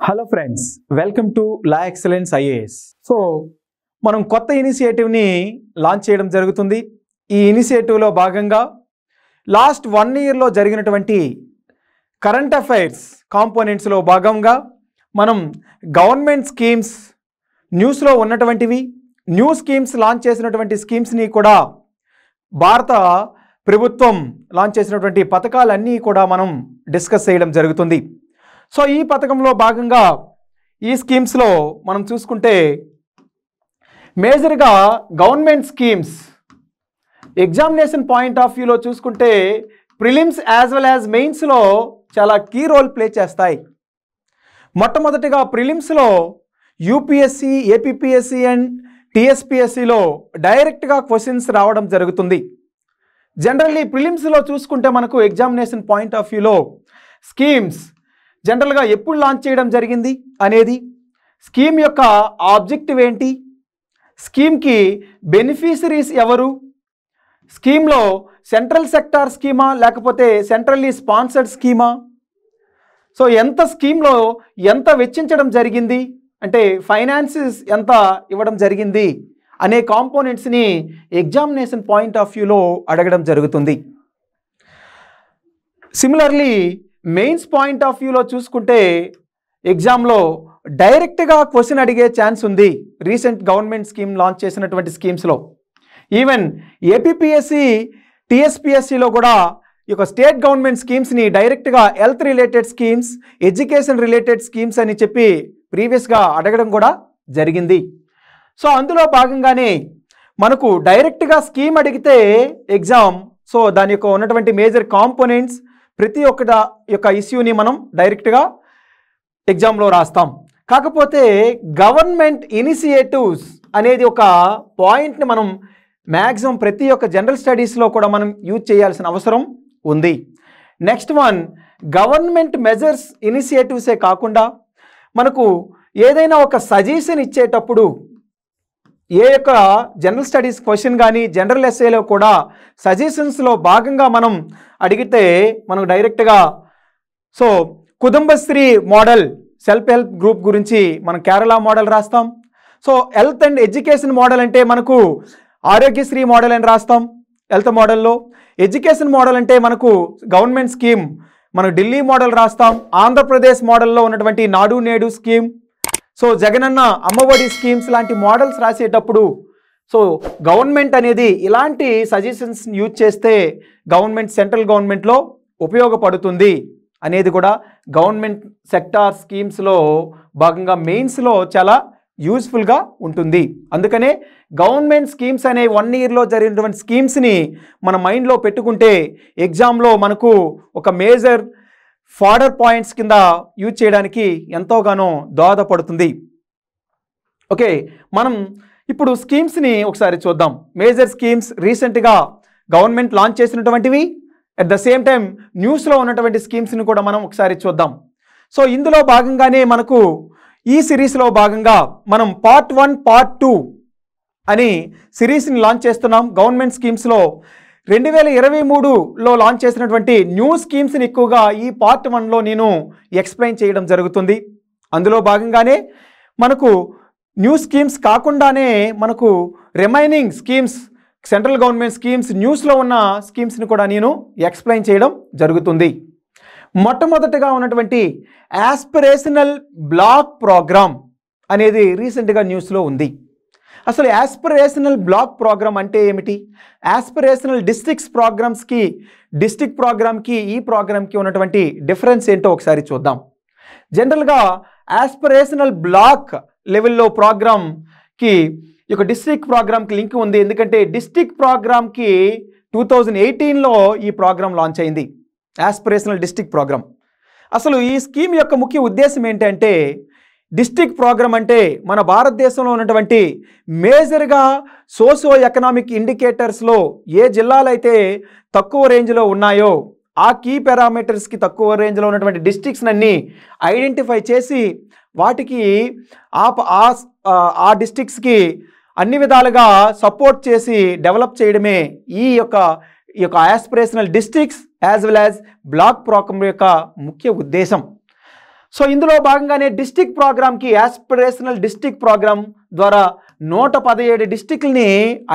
Hello friends, welcome to law excellence IAS. So మనం కొత్త ఇనిషియేటివ్ని launch చేయడం జరుగుతుంది. ఈ ఇనిషియేటివ్లో భాగంగా లాస్ట్ 1 ఇయర్లో జరిగినటువంటి కరెంట్ అఫైర్స్ కాంపోనెంట్స్లో భాగంగా మనం గవర్నమెంట్ స్కీమ్స్, న్యూస్లో ఉన్నటువంటివి, న్యూ స్కీమ్స్ లాంచ్ చేసినటువంటి స్కీమ్స్ని కూడా భారత ప్రభుత్వం లాంచ్ చేసినటువంటి పథకాలన్నీ కూడా మనం డిస్కస్ చేయడం జరుగుతుంది. సో ఈ పథకంలో భాగంగా ఈ స్కీమ్స్లో మనం చూసుకుంటే మేజర్గా government schemes examination point of వ్యూలో చూసుకుంటే ప్రిలిమ్స్ యాజ్ వెల్ యాజ్ మెయిన్స్లో చాలా కీ రోల్ ప్లే చేస్తాయి. మొట్టమొదటిగా ప్రిలిమ్స్లో యూపీఎస్సి, ఏపీపీఎస్సి అండ్ టీఎస్పీఎస్సిలో డైరెక్ట్గా క్వశ్చన్స్ రావడం జరుగుతుంది. జనరల్లీ ప్రిలిమ్స్లో చూసుకుంటే మనకు ఎగ్జామినేషన్ పాయింట్ ఆఫ్ వ్యూలో స్కీమ్స్ జనరల్గా ఎప్పుడు లాంచ్ చేయడం జరిగింది అనేది, స్కీమ్ యొక్క ఆబ్జెక్టివ్ ఏంటి, స్కీమ్కి బెనిఫిషరీస్ ఎవరు, స్కీమ్లో సెంట్రల్ సెక్టార్ స్కీమా లేకపోతే సెంట్రల్లీ స్పాన్సర్డ్ స్కీమా, సో ఎంత స్కీమ్లో ఎంత వెచ్చించడం జరిగింది అంటే ఫైనాన్సెస్ ఎంత ఇవ్వడం జరిగింది అనే కాంపోనెంట్స్ని ఎగ్జామినేషన్ పాయింట్ ఆఫ్ వ్యూలో అడగడం జరుగుతుంది. సిమిలర్లీ మెయిన్స్ పాయింట్ ఆఫ్ వ్యూలో చూసుకుంటే ఎగ్జామ్లో డైరెక్ట్గా క్వశ్చన్ అడిగే ఛాన్స్ ఉంది. రీసెంట్ గవర్నమెంట్ స్కీమ్ లాంచ్ చేసినటువంటి స్కీమ్స్లో ఈవెన్ ఏపీపీఎస్సి, టీఎస్పీఎస్సిలో కూడా ఈ యొక్క స్టేట్ గవర్నమెంట్ స్కీమ్స్ని డైరెక్ట్గా health related schemes, education related schemes అని చెప్పి ప్రీవియస్గా అడగడం కూడా జరిగింది. సో అందులో భాగంగానే మనకు డైరెక్ట్గా స్కీమ్ అడిగితే ఎగ్జామ్, సో దాని యొక్క ఉన్నటువంటి మేజర్ కాంపోనెంట్స్ ప్రతి ఒక్క యొక్క ఇష్యూని మనం డైరెక్ట్గా ఎగ్జామ్లో రాస్తాం. కాకపోతే గవర్నమెంట్ ఇనిషియేటివ్స్ అనేది ఒక పాయింట్ని మనం మ్యాక్సిమం ప్రతి ఒక్క జనరల్ స్టడీస్లో కూడా మనం యూజ్ చేయాల్సిన అవసరం ఉంది. నెక్స్ట్ వన్, గవర్నమెంట్ మెజర్స్ ఇనిషియేటివ్సే కాకుండా మనకు ఏదైనా ఒక సజెషన్ ఇచ్చేటప్పుడు ఏ యొక్క జనరల్ స్టడీస్ క్వశ్చన్ కానీ జనరల్ ఎస్ఏలో కూడా సజెషన్స్లో భాగంగా మనం అడిగితే మనకు డైరెక్ట్గా so Kudumbashree model self help group గురించి మనం కేరళ మోడల్ రాస్తాం. So health and education model అంటే మనకు ఆరోగ్యశ్రీ మోడల్ అని రాస్తాం హెల్త్ మోడల్లో. ఎడ్యుకేషన్ మోడల్ అంటే మనకు గవర్నమెంట్ స్కీమ్ మనకు ఢిల్లీ మోడల్ రాస్తాం. ఆంధ్రప్రదేశ్ మోడల్లో ఉన్నటువంటి Nadu Nedu scheme, so Jagananna Ammavodi schemes లాంటి మోడల్స్ రాసేటప్పుడు సో గవర్నమెంట్ అనేది ఇలాంటి సజెషన్స్ యూజ్ చేస్తే గవర్నమెంట్ సెంట్రల్ గవర్నమెంట్లో ఉపయోగపడుతుంది అనేది కూడా గవర్నమెంట్ సెక్టార్ స్కీమ్స్లో భాగంగా మెయిన్స్లో చాలా యూస్ఫుల్గా ఉంటుంది. అందుకనే గవర్నమెంట్ స్కీమ్స్ అనే 1 ఇయర్లో జరిగినటువంటి స్కీమ్స్ని మన మైండ్లో పెట్టుకుంటే ఎగ్జామ్లో మనకు ఒక మేజర్ ఫాడర్ పాయింట్స్ కింద యూజ్ చేయడానికి ఎంతోగానో దోహదపడుతుంది. ఓకే, మనం ఇప్పుడు స్కీమ్స్ని ఒకసారి చూద్దాం. మేజర్ స్కీమ్స్ రీసెంట్గా గవర్నమెంట్ లాంచ్ చేసినటువంటివి, అట్ ద సేమ్ టైం న్యూస్లో ఉన్నటువంటి స్కీమ్స్ని కూడా మనం ఒకసారి చూద్దాం. సో ఇందులో భాగంగానే మనకు ఈ సిరీస్లో భాగంగా మనం పార్ట్ 1, పార్ట్ 2 అని సిరీస్ని లాంచ్ చేస్తున్నాం. గవర్నమెంట్ స్కీమ్స్లో 2023లో లాంచ్ చేసినటువంటి న్యూ స్కీమ్స్ని ఎక్కువగా ఈ పార్ట్ 1లో నేను ఎక్స్ప్లెయిన్ చేయడం జరుగుతుంది. అందులో భాగంగానే మనకు న్యూ స్కీమ్స్ కాకుండానే మనకు remaining schemes, central government schemes, న్యూస్లో ఉన్న స్కీమ్స్ని కూడా నేను ఎక్స్ప్లెయిన్ చేయడం జరుగుతుంది. మొట్టమొదటిగా ఉన్నటువంటి యాస్పిరేషనల్ బ్లాక్ ప్రోగ్రామ్ అనేది రీసెంట్గా న్యూస్లో ఉంది. అసలు యాస్పిరేషనల్ బ్లాక్ ప్రోగ్రామ్ అంటే ఏమిటి, యాస్పిరేషనల్ డిస్ట్రిక్ట్స్ ప్రోగ్రామ్స్కి, డిస్ట్రిక్ట్ ప్రోగ్రామ్కి ఈ ప్రోగ్రామ్కి ఉన్నటువంటి డిఫరెన్స్ ఏంటో ఒకసారి చూద్దాం. జనరల్గా యాస్పిరేషనల్ బ్లాక్ లెవెల్లో ప్రోగ్రామ్కి ఈ యొక్క డిస్ట్రిక్ట్ ప్రోగ్రామ్కి లింక్ ఉంది. ఎందుకంటే డిస్ట్రిక్ట్ ప్రోగ్రామ్కి 2018లో ఈ ప్రోగ్రామ్ లాంచ్ అయింది, యాస్పిరేషనల్ డిస్ట్రిక్ట్ ప్రోగ్రామ్. అసలు ఈ స్కీమ్ యొక్క ముఖ్య ఉద్దేశం ఏంటంటే, డిస్ట్రిక్ట్ ప్రోగ్రామ్ అంటే మన భారతదేశంలో ఉన్నటువంటి మేజర్గా సోషో ఎకనామిక్ ఇండికేటర్స్లో ఏ జిల్లాలైతే తక్కువ రేంజ్లో ఉన్నాయో ఆ కీ పారామీటర్స్కి తక్కువ రేంజ్లో ఉన్నటువంటి డిస్ట్రిక్ట్స్ అన్నీ ఐడెంటిఫై చేసి వాటికి ఆ డిస్ట్రిక్ట్స్కి అన్ని విధాలుగా సపోర్ట్ చేసి డెవలప్ చేయడమే ఈ యొక్క aspirational districts as well as block programme యొక్క ముఖ్య ఉద్దేశం. సో ఇందులో భాగంగానే డిస్టిక్ ప్రోగ్రామ్కి యాస్పిరేషనల్ డిస్టిక్ ప్రోగ్రామ్ ద్వారా 117 డిస్టిక్లని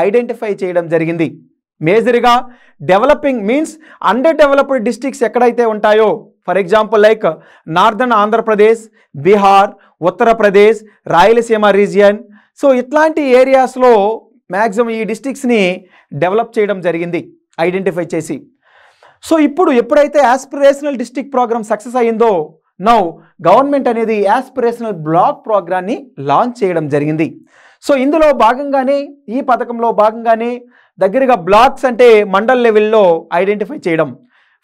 ఐడెంటిఫై చేయడం జరిగింది. మేజర్గా developing means under developed districts ఎక్కడైతే ఉంటాయో, for example like northern Andhra Pradesh, Bihar, Uttar Pradesh, Rayalaseema region, so ఇట్లాంటి ఏరియాస్లో మ్యాక్సిమం ఈ డిస్టిక్స్ని డెవలప్ చేయడం జరిగింది ఐడెంటిఫై చేసి. సో ఇప్పుడు ఎప్పుడైతే యాస్పిరేషనల్ డిస్టిక్ ప్రోగ్రామ్ సక్సెస్ అయ్యిందో, నౌ గవర్నమెంట్ అనేది యాస్పిరేషనల్ బ్లాక్ ప్రోగ్రామ్ని లాంచ్ చేయడం జరిగింది. సో ఇందులో భాగంగానే, ఈ పథకంలో భాగంగానే దగ్గరగా బ్లాక్స్ అంటే మండల్ లెవెల్లో ఐడెంటిఫై చేయడం,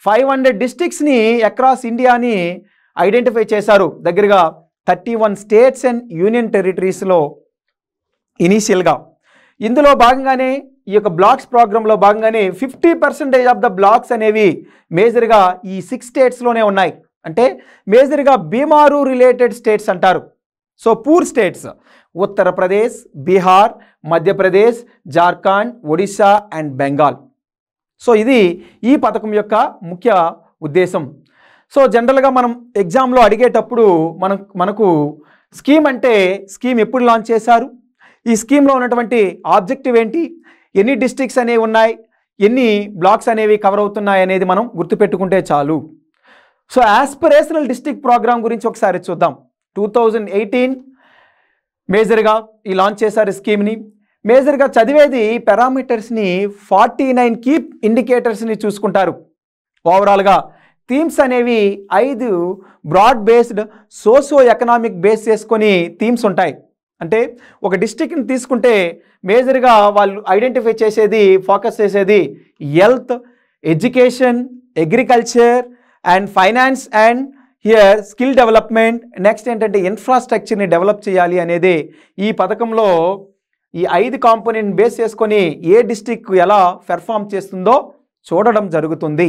500 డిస్ట్రిక్ట్స్ని అక్రాస్ ఇండియాని ఐడెంటిఫై చేశారు దగ్గరగా 31 స్టేట్స్ అండ్ యూనియన్ టెరిటరీస్లో ఇనీషియల్గా. ఇందులో భాగంగానే ఈ యొక్క బ్లాక్స్ ప్రోగ్రాంలో భాగంగానే 50% ఆఫ్ ద బ్లాక్స్ అనేవి మేజర్గా ఈ 6 స్టేట్స్లోనే ఉన్నాయి. అంటే మేజర్గా బీమారు రిలేటెడ్ స్టేట్స్ అంటారు. So poor states Uttar Pradesh, Bihar, Madhya Pradesh, Jharkhand, Odisha and Bengal. So ఇది ఈ పథకం యొక్క ముఖ్య ఉద్దేశం. సో జనరల్గా మనం ఎగ్జామ్లో అడిగేటప్పుడు మనకు స్కీమ్ అంటే స్కీమ్ ఎప్పుడు లాంచ్ చేశారు, ఈ స్కీమ్లో ఉన్నటువంటి ఆబ్జెక్టివ్ ఏంటి, ఎన్ని డిస్ట్రిక్ట్స్ అనేవి ఉన్నాయి, ఎన్ని బ్లాక్స్ అనేవి కవర్ అవుతున్నాయి అనేది మనం గుర్తుపెట్టుకుంటే చాలు. సో యాస్పిరేషనల్ డిస్ట్రిక్ట్ ప్రోగ్రామ్ గురించి ఒకసారి చూద్దాం. 2018 మేజర్గా ఈ లాంచ్ చేశారు స్కీమ్ని. మేజర్గా చదివేది పారామీటర్స్ని 49 కీ ఇండికేటర్స్ని చూసుకుంటారు. ఓవరాల్గా థీమ్స్ అనేవి 5 broad based socio economic base చేసుకొని థీమ్స్ ఉంటాయి. అంటే ఒక డిస్ట్రిక్ట్ని తీసుకుంటే మేజర్గా వాళ్ళు ఐడెంటిఫై చేసేది, ఫోకస్ చేసేది health, education, agriculture and finance and here skill development. Next ఏంటంటే ఇన్ఫ్రాస్ట్రక్చర్ని డెవలప్ చేయాలి అనేది ఈ పథకంలో ఈ 5 కాంపోనెంట్ బేస్ చేసుకొని ఏ డిస్ట్రిక్ట్ ఎలా పెర్ఫామ్ చేస్తుందో చూడడం జరుగుతుంది.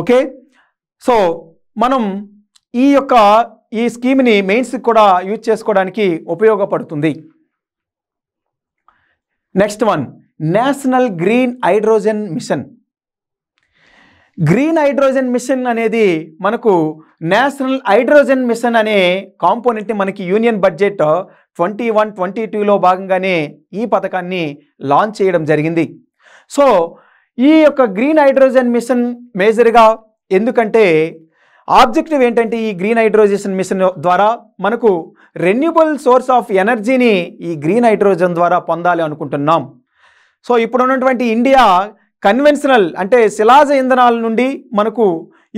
ఓకే, సో మనం ఈ స్కీమ్ని మెయిన్స్ కూడా యూజ్ చేసుకోవడానికి ఉపయోగపడుతుంది. Next one, national green hydrogen mission. Green hydrogen mission అనేది మనకు నేషనల్ హైడ్రోజన్ మిషన్ అనే కాంపోనెంట్ని మనకి యూనియన్ బడ్జెట్ 21-22లో భాగంగానే ఈ పథకాన్ని లాంచ్ చేయడం జరిగింది. సో ఈ యొక్క గ్రీన్ హైడ్రోజన్ మిషన్ మేజర్గా ఎందుకంటే ఆబ్జెక్టివ్ ఏంటంటే ఈ గ్రీన్ హైడ్రోజన్ మిషన్ ద్వారా మనకు రెన్యూబుల్ సోర్స్ ఆఫ్ ఎనర్జీని ఈ గ్రీన్ హైడ్రోజన్ ద్వారా పొందాలి అనుకుంటున్నాం. సో ఇప్పుడు ఉన్నటువంటి ఇండియా కన్వెన్షనల్ అంటే శిలాజ ఇంధనాల నుండి మనకు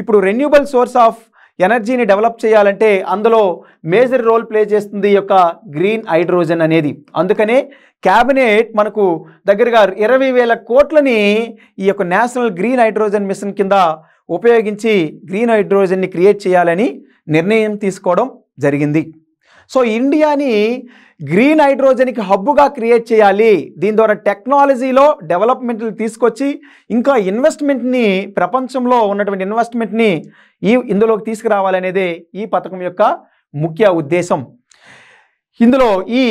ఇప్పుడు రెన్యూబుల్ సోర్స్ ఆఫ్ ఎనర్జీని డెవలప్ చేయాలంటే అందులో మేజర్ రోల్ ప్లే చేస్తుంది ఈ యొక్క గ్రీన్ హైడ్రోజన్ అనేది. అందుకనే క్యాబినెట్ మనకు దగ్గరగా 20,000 కోట్లని ఈ యొక్క నేషనల్ గ్రీన్ హైడ్రోజన్ మిషన్ కింద ఉపయోగించి గ్రీన్ హైడ్రోజన్ని క్రియేట్ చేయాలని నిర్ణయం తీసుకోవడం జరిగింది. సో ఇండియాని గ్రీన్ హైడ్రోజన్కి హబ్బుగా క్రియేట్ చేయాలి, దీని ద్వారా టెక్నాలజీలో డెవలప్మెంట్లు తీసుకొచ్చి ఇంకా ఇన్వెస్ట్మెంట్ని, ప్రపంచంలో ఉన్నటువంటి ఇన్వెస్ట్మెంట్ని ఇందులోకి తీసుకురావాలనేదే ఈ పథకం యొక్క ముఖ్య ఉద్దేశం. ఇందులో ఈ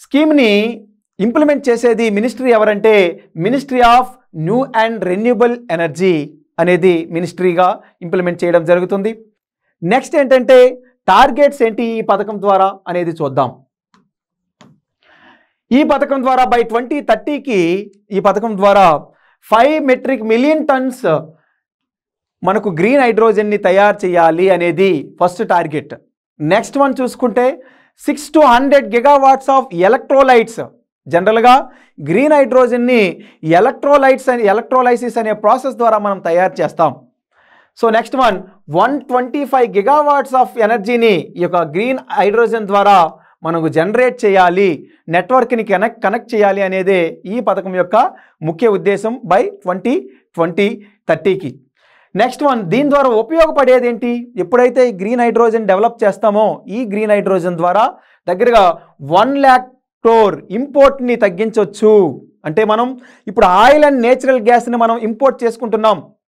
స్కీమ్ని ఇంప్లిమెంట్ చేసేది మినిస్ట్రీ ఎవరంటే ministry of new and renewable energy అనేది మినిస్ట్రీగా ఇంప్లిమెంట్ చేయడం జరుగుతుంది. నెక్స్ట్ ఏంటంటే టార్గెట్స్ ఏంటి ఈ పథకం ద్వారా అనేది చూద్దాం. ఈ పథకం ద్వారా బై 2030కి ఈ పథకం ద్వారా 5 మెట్రిక్ మిలియన్ టన్స్ మనకు గ్రీన్ హైడ్రోజన్ని తయారు చేయాలి అనేది ఫస్ట్ టార్గెట్. నెక్స్ట్ వన్ చూసుకుంటే 6 to 100 gigawatts ఆఫ్ ఎలక్ట్రోలైట్స్. జనరల్గా గ్రీన్ హైడ్రోజన్ని ఎలక్ట్రోలైసిస్ అనే ప్రాసెస్ ద్వారా మనం తయారు చేస్తాం. So next one 125 gigawatts of ఎనర్జీని ఈ యొక్క గ్రీన్ హైడ్రోజన్ ద్వారా మనకు జనరేట్ చేయాలి, నెట్వర్క్ని కనెక్ట్ చేయాలి అనేదే ఈ పథకం యొక్క ముఖ్య ఉద్దేశం బై 2030కి. నెక్స్ట్ వన్ దీని ద్వారా ఉపయోగపడేది ఏంటి, ఎప్పుడైతే ఈ గ్రీన్ హైడ్రోజన్ డెవలప్ చేస్తామో ఈ గ్రీన్ హైడ్రోజన్ ద్వారా దగ్గరగా 1 lakh crore ఇంపోర్ట్ని తగ్గించవచ్చు. అంటే మనం ఇప్పుడు ఆయిల్ అండ్ నేచురల్ గ్యాస్ని మనం ఇంపోర్ట్ చేసుకుంటున్నాం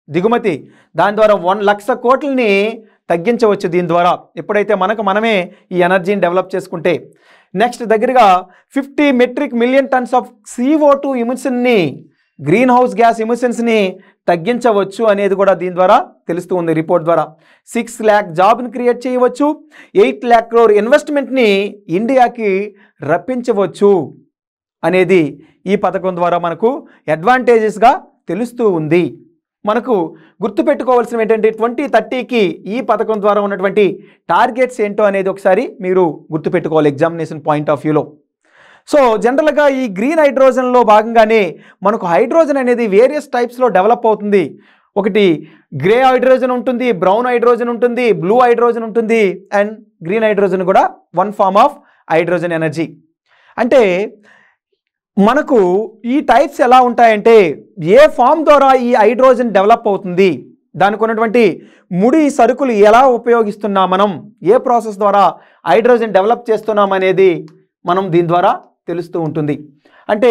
దిగుమతి, దాని ద్వారా 1 లక్ష కోట్లని తగ్గించవచ్చు దీని ద్వారా ఎప్పుడైతే మనమే ఈ ఎనర్జీని డెవలప్ చేసుకుంటే. నెక్స్ట్ దగ్గరగా 50 metric million tons of CO2 ఎమిషన్ని గ్రీన్ హౌస్ గ్యాస్ ఎమిషన్స్ని తగ్గించవచ్చు అనేది కూడా దీని ద్వారా తెలుస్తూ ఉంది రిపోర్ట్ ద్వారా. 6 lakh జాబ్ని క్రియేట్ చేయవచ్చు, 8 lakh crore ఇన్వెస్ట్మెంట్ని ఇండియాకి రప్పించవచ్చు అనేది ఈ పథకం ద్వారా మనకు అడ్వాంటేజెస్గా తెలుస్తూ ఉంది. మనకు గుర్తుపెట్టుకోవాల్సినవి ఏంటంటే 2030కి ఈ పథకం ద్వారా ఉన్నటువంటి టార్గెట్స్ ఏంటో అనేది ఒకసారి మీరు గుర్తుపెట్టుకోవాలి ఎగ్జామినేషన్ పాయింట్ ఆఫ్ వ్యూలో. సో జనరల్గా ఈ గ్రీన్ హైడ్రోజన్లో భాగంగానే మనకు హైడ్రోజన్ అనేది వేరియస్ టైప్స్లో డెవలప్ అవుతుంది. ఒకటి గ్రే హైడ్రోజన్ ఉంటుంది, బ్రౌన్ హైడ్రోజన్ ఉంటుంది, బ్లూ హైడ్రోజన్ ఉంటుంది, అండ్ గ్రీన్ హైడ్రోజన్ కూడా one form of hydrogen energy. అంటే మనకు ఈ టైప్స్ ఎలా ఉంటాయంటే ఏ ఫామ్ ద్వారా ఈ హైడ్రోజన్ డెవలప్ అవుతుంది, దానికి ఉన్నటువంటి ముడి సరుకులు ఎలా ఉపయోగిస్తున్నాం, మనం ఏ ప్రాసెస్ ద్వారా హైడ్రోజన్ డెవలప్ చేస్తున్నాం అనేది మనం దీని ద్వారా తెలుస్తూ ఉంటుంది. అంటే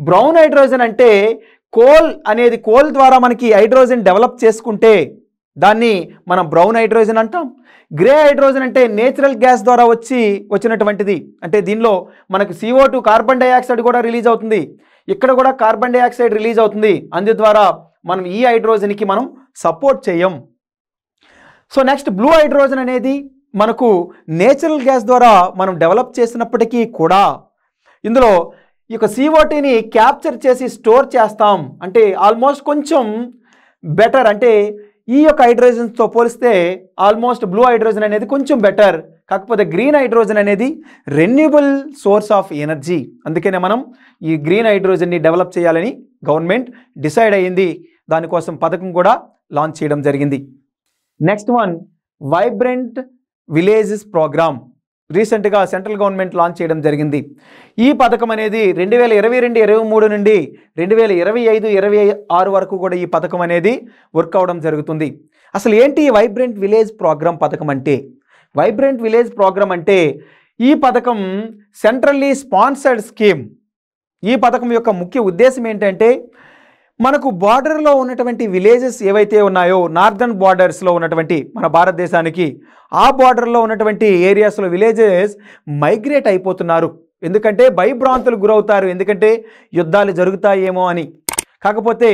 బ్రౌన్ హైడ్రోజన్ అంటే కోల్ ద్వారా మనకి హైడ్రోజన్ డెవలప్ చేసుకుంటే దాన్ని మనం బ్రౌన్ హైడ్రోజన్ అంటాం. గ్రే హైడ్రోజన్ అంటే నేచురల్ గ్యాస్ ద్వారా వచ్చినటువంటిది. అంటే దీనిలో మనకు CO2 కార్బన్ డైఆక్సైడ్ కూడా రిలీజ్ అవుతుంది, ఇక్కడ కూడా కార్బన్ డైఆక్సైడ్ రిలీజ్ అవుతుంది. అందు ద్వారా మనం ఈ హైడ్రోజన్కి మనం సపోర్ట్ చేయం. సో నెక్స్ట్ బ్లూ హైడ్రోజన్ అనేది మనకు నేచురల్ గ్యాస్ ద్వారా మనం డెవలప్ చేసినప్పటికీ కూడా ఇందులో ఈ యొక్క CO2ని క్యాప్చర్ చేసి స్టోర్ చేస్తాం. అంటే ఆల్మోస్ట్ కొంచెం బెటర్, అంటే ఈ యొక్క హైడ్రోజన్స్తో పోలిస్తే ఆల్మోస్ట్ బ్లూ హైడ్రోజన్ అనేది కొంచెం బెటర్. కాకపోతే గ్రీన్ హైడ్రోజన్ అనేది రెన్యూబుల్ సోర్స్ ఆఫ్ ఎనర్జీ. అందుకనే మనం ఈ గ్రీన్ హైడ్రోజన్ని డెవలప్ చేయాలని గవర్నమెంట్ డిసైడ్ అయ్యింది. దానికోసం పథకం కూడా లాంచ్ చేయడం జరిగింది. Next one vibrant villages programme. రీసెంట్గా సెంట్రల్ గవర్నమెంట్ లాంచ్ చేయడం జరిగింది. ఈ పథకం అనేది 2022-23 నుండి 2025-26 వరకు కూడా ఈ పథకం అనేది వర్క్ అవడం జరుగుతుంది. అసలు ఏంటి ఈ వైబ్రెంట్ విలేజ్ ప్రోగ్రామ్ పథకం అంటే? వైబ్రెంట్ విలేజ్ ప్రోగ్రామ్ అంటే ఈ పథకం సెంట్రల్లీ స్పాన్సర్డ్ స్కీమ్. ఈ పథకం యొక్క ముఖ్య ఉద్దేశం ఏంటంటే మనకు బార్డర్లో ఉన్నటువంటి విలేజెస్ ఏవైతే ఉన్నాయో, నార్దర్న్ బార్డర్స్లో ఉన్నటువంటి మన భారతదేశానికి ఆ బార్డర్లో ఉన్నటువంటి ఏరియాస్లో విలేజెస్ మైగ్రేట్ అయిపోతున్నారు. ఎందుకంటే భయభ్రాంతులు గురవుతారు, ఎందుకంటే యుద్ధాలు జరుగుతాయేమో అని. కాకపోతే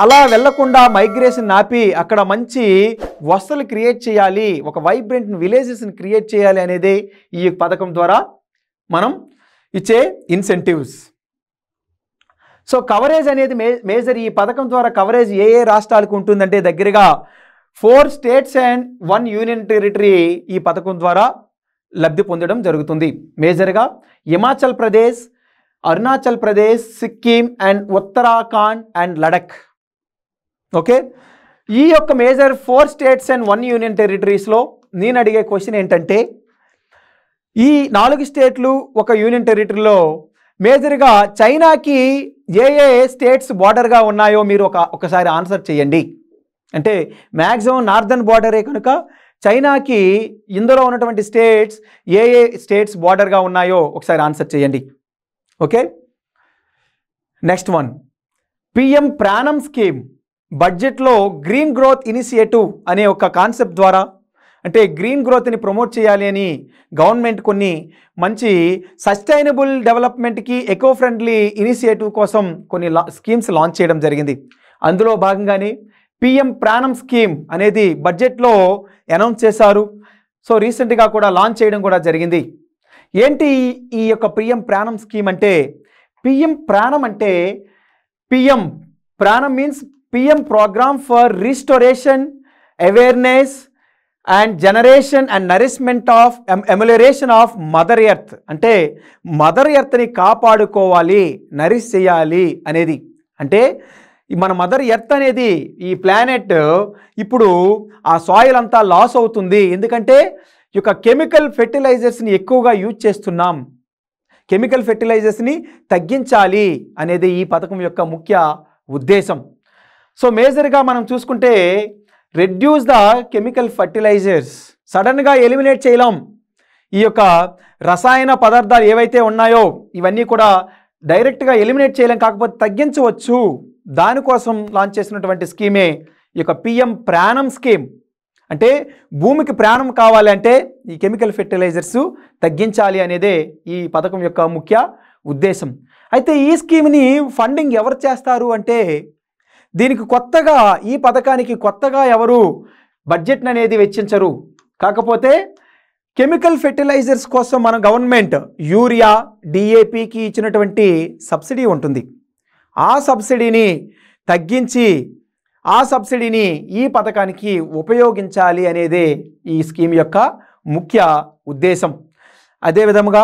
అలా వెళ్లకుండా మైగ్రేషన్ ఆపి అక్కడ మంచి వసతులు క్రియేట్ చేయాలి, ఒక వైబ్రెంట్ విలేజెస్ని క్రియేట్ చేయాలి అనేది ఈ పథకం ద్వారా మనం ఇచ్చే ఇన్సెంటివ్స్. సో కవరేజ్ అనేది మేజర్. ఈ పథకం ద్వారా కవరేజ్ ఏ రాష్ట్రాలకు ఉంటుందంటే దగ్గరగా 4 states and 1 union territory ఈ పథకం ద్వారా లబ్ధి పొందడం జరుగుతుంది. మేజర్గా Himachal Pradesh, Arunachal Pradesh, Sikkim and Uttarakhand and Ladakh. Okay, ఈ యొక్క మేజర్ 4 states and 1 union territoriesలో నేను అడిగే క్వశ్చన్ ఏంటంటే ఈ 4 స్టేట్లు 1 యూనియన్ టెరిటరీలో మేజర్గా చైనాకి ఏ స్టేట్స్ బార్డర్గా ఉన్నాయో మీరు ఒకసారి ఆన్సర్ చేయండి. అంటే మ్యాక్సిమం నార్దర్న్ బార్డరే కనుక చైనాకి ఇందులో ఉన్నటువంటి స్టేట్స్ ఏ స్టేట్స్ బార్డర్గా ఉన్నాయో ఒకసారి ఆన్సర్ చేయండి. ఓకే, నెక్స్ట్ వన్ PM ప్రాణం స్కీమ్. బడ్జెట్లో గ్రీన్ గ్రోత్ ఇనిషియేటివ్ అనే ఒక కాన్సెప్ట్ ద్వారా, అంటే గ్రీన్ గ్రోత్ని ప్రమోట్ చేయాలి అని గవర్నమెంట్ కొన్ని మంచి సస్టైనబుల్ డెవలప్మెంట్కి ఎకో ఫ్రెండ్లీ ఇనిషియేటివ్ కోసం కొన్ని స్కీమ్స్ లాంచ్ చేయడం జరిగింది. అందులో భాగంగానే PM ప్రాణం స్కీమ్ అనేది బడ్జెట్లో అనౌన్స్ చేశారు. సో రీసెంట్గా కూడా లాంచ్ చేయడం కూడా జరిగింది. ఏంటి ఈ యొక్క PM ప్రాణం స్కీమ్ అంటే? PM ప్రాణం అంటే PM ప్రాణం means PM program for restoration, awareness and generation and nourishment of amelioration of mother earth. అంటే మదర్ ఎర్త్ని కాపాడుకోవాలి, నరిష్ చేయాలి అనేది. అంటే మన మదర్ ఎర్త్ అనేది ఈ ప్లానెట్ ఇప్పుడు ఆ సాయిల్ అంతా లాస్ అవుతుంది, ఎందుకంటే ఈ యొక్క కెమికల్ ఫెర్టిలైజర్స్ని ఎక్కువగా యూజ్ చేస్తున్నాం. కెమికల్ ఫెర్టిలైజర్స్ని తగ్గించాలి అనేది ఈ పథకం యొక్క ముఖ్య ఉద్దేశం. సో మేజర్గా మనం చూసుకుంటే రెడ్యూస్ ద కెమికల్ ఫర్టిలైజర్స్. సడన్గా ఎలిమినేట్ చేయలేం. ఈ యొక్క రసాయన పదార్థాలు ఏవైతే ఉన్నాయో ఇవన్నీ కూడా డైరెక్ట్గా ఎలిమినేట్ చేయలేం, కాకపోతే తగ్గించవచ్చు. దానికోసం లాంచ్ చేసినటువంటి స్కీమే ఈ యొక్క PM ప్రాణం స్కీమ్. అంటే భూమికి ప్రాణం కావాలంటే ఈ కెమికల్ ఫెర్టిలైజర్స్ తగ్గించాలి అనేదే ఈ పథకం యొక్క ముఖ్య ఉద్దేశం. అయితే ఈ స్కీమ్ని ఫండింగ్ ఎవరు చేస్తారు అంటే, దీనికి కొత్తగా, ఈ పథకానికి కొత్తగా ఎవరు బడ్జెట్ అనేది వెచ్చించరు. కాకపోతే కెమికల్ ఫెర్టిలైజర్స్ కోసం మన గవర్నమెంట్ యూరియా, డిఏపికి ఇచ్చినటువంటి సబ్సిడీ ఉంటుంది. ఆ సబ్సిడీని తగ్గించి ఆ సబ్సిడీని ఈ పథకానికి ఉపయోగించాలి అనేదే ఈ స్కీమ్ యొక్క ముఖ్య ఉద్దేశం. అదేవిధంగా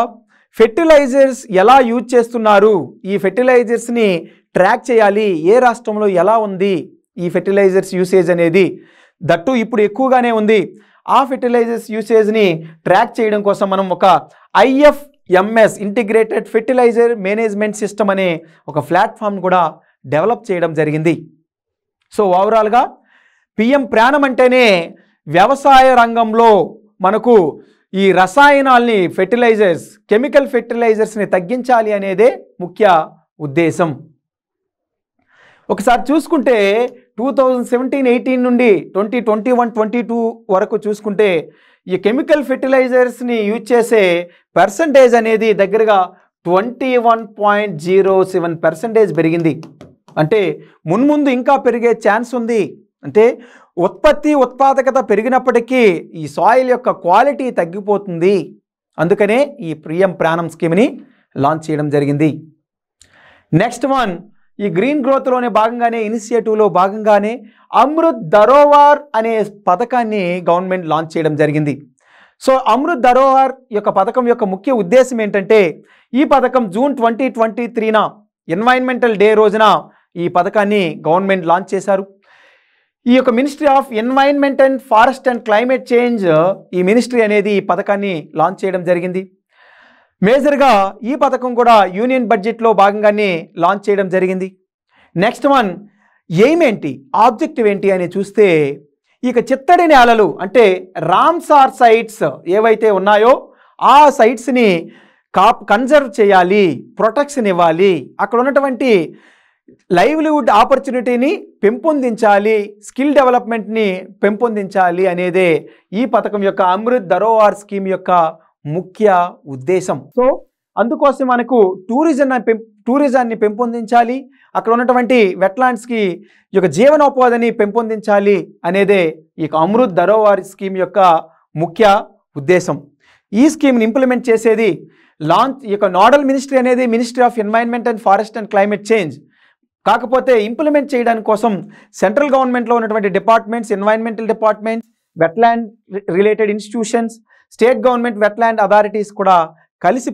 ఫెర్టిలైజర్స్ ఎలా యూజ్ చేస్తున్నారు, ఈ ఫెర్టిలైజర్స్ని ట్రాక్ చేయాలి, ఏ రాష్ట్రంలో ఎలా ఉంది ఈ ఫెర్టిలైజర్స్ యూసేజ్ అనేది, దట్టు ఇప్పుడు ఎక్కువగానే ఉంది. ఆ ఫెర్టిలైజర్స్ యూసేజ్ని ట్రాక్ చేయడం కోసం మనం ఒక IFMS integrated fertiliser management system అనే ఒక ప్లాట్ఫామ్ కూడా డెవలప్ చేయడం జరిగింది. సో ఓవరాల్గా PM ప్రాణం అంటేనే వ్యవసాయ రంగంలో మనకు ఈ రసాయనాల్ని, ఫెర్టిలైజర్స్, కెమికల్ ఫెర్టిలైజర్స్ని తగ్గించాలి అనేదే ముఖ్య ఉద్దేశం. ఒకసారి చూసుకుంటే 2017-18 నుండి 2021-22 వరకు చూసుకుంటే ఈ కెమికల్ ఫెర్టిలైజర్స్ని యూజ్ చేసే పర్సంటేజ్ అనేది దగ్గరగా 21.07% పెరిగింది. అంటే మున్ముందు ఇంకా పెరిగే ఛాన్స్ ఉంది. అంటే ఉత్పాదకత పెరిగినప్పటికీ ఈ సాయిల్ యొక్క క్వాలిటీ తగ్గిపోతుంది. అందుకనే ఈ PM ప్రాణం స్కీమ్ని లాంచ్ చేయడం జరిగింది. నెక్స్ట్ వన్, ఈ గ్రీన్ గ్రోత్లోనే భాగంగానే, ఇనిషియేటివ్లో భాగంగానే అమృత్ ధరోహర్ అనే పథకాన్ని గవర్నమెంట్ లాంచ్ చేయడం జరిగింది. సో అమృత్ ధరోహర్ యొక్క పథకం యొక్క ముఖ్య ఉద్దేశం ఏంటంటే, ఈ పథకం జూన్ 2023న ఎన్వైరన్మెంటల్ డే రోజున ఈ పథకాన్ని గవర్నమెంట్ లాంచ్ చేశారు. ఈ యొక్క ministry of environment and forest and climate change, ఈ మినిస్ట్రీ అనేది ఈ పథకాన్ని లాంచ్ చేయడం జరిగింది. మేజర్గా ఈ పథకం కూడా యూనియన్ బడ్జెట్లో భాగంగానే లాంచ్ చేయడం జరిగింది. నెక్స్ట్ వన్, ఎయిమ్ ఏంటి, ఆబ్జెక్టివ్ ఏంటి అని చూస్తే, ఇక చిత్తడి నేలలు అంటే రామ్సార్ సైట్స్ ఏవైతే ఉన్నాయో ఆ సైట్స్ని కన్జర్వ్ చేయాలి, ప్రొటెక్షన్ ఇవ్వాలి, అక్కడ ఉన్నటువంటి లైవ్లీవుడ్ ఆపర్చునిటీని పెంపొందించాలి, స్కిల్ డెవలప్మెంట్ని పెంపొందించాలి అనేదే ఈ పథకం యొక్క అమృత్ ధరోహర్ స్కీమ్ యొక్క ముఖ్య ఉద్దేశం. సో అందుకోసం మనకు టూరిజాన్ని పెంపొందించాలి, అక్కడ ఉన్నటువంటి వెట్లాండ్స్కి ఈ యొక్క జీవనోపాధిని పెంపొందించాలి అనేదే ఈ అమృత్ ధరోహర్ స్కీమ్ యొక్క ముఖ్య ఉద్దేశం. ఈ స్కీమ్ని ఇంప్లిమెంట్ చేసేది ఈ యొక్క నోడల్ మినిస్ట్రీ అనేది ministry of environment and forest and climate change. కాకపోతే ఇంప్లిమెంట్ చేయడానికి కోసం సెంట్రల్ గవర్నమెంట్లో ఉన్నటువంటి departments, environmental department, wetland related institutions, state government wetland authorities కూడా కలిసి